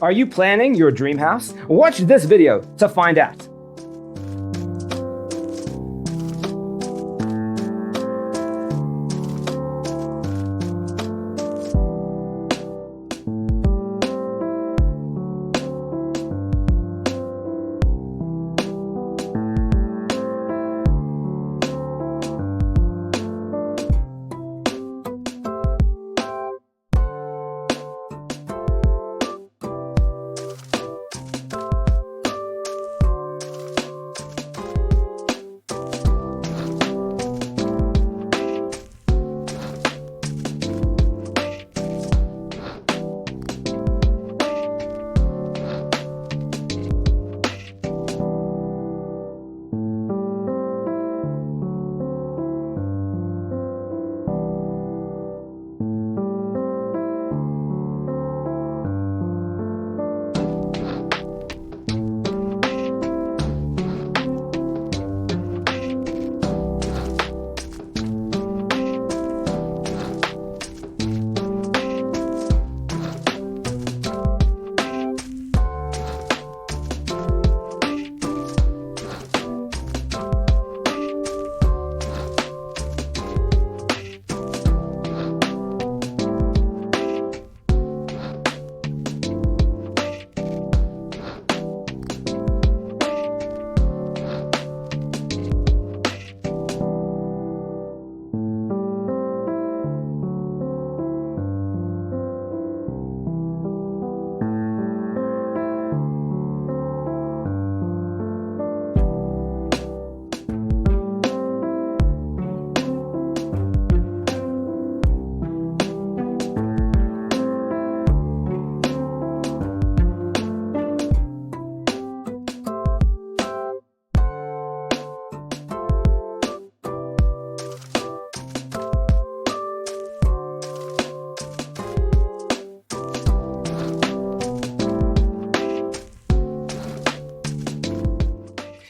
Are you planning your dream house? Watch this video to find out.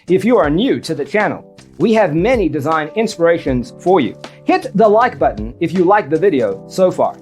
If you are new to the channel, we have many design inspirations for you. Hit the like button if you like the video so far.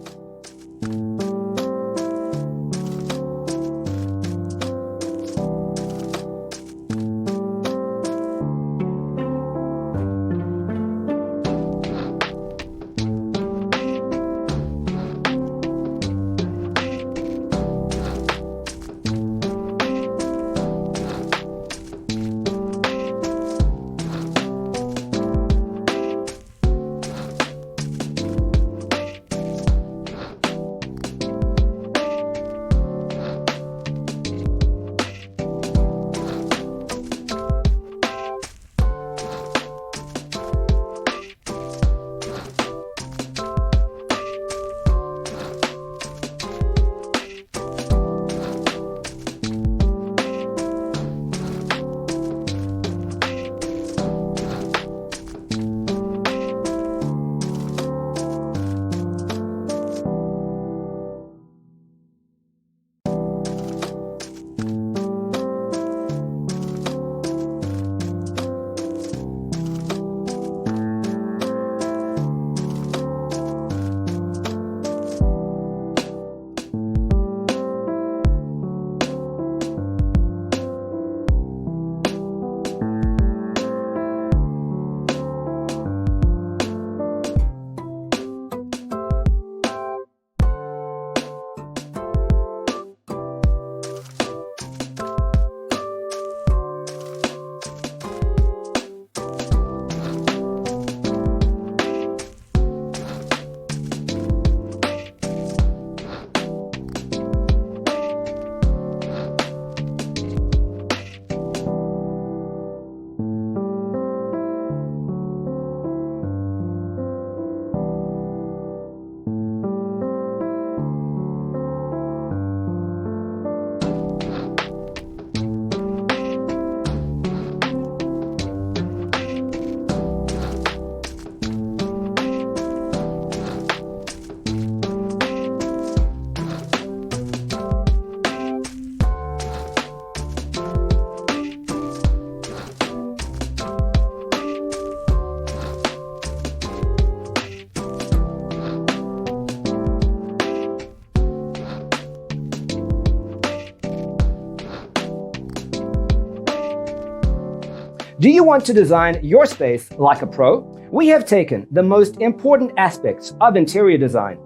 Do you want to design your space like a pro? We have taken the most important aspects of interior design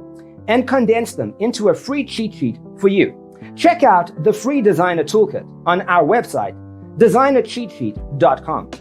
and condensed them into a free cheat sheet for you. Check out the free designer toolkit on our website, designercheatsheet.com.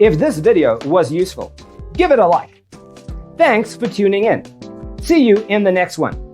If this video was useful, give it a like. Thanks for tuning in. See you in the next one.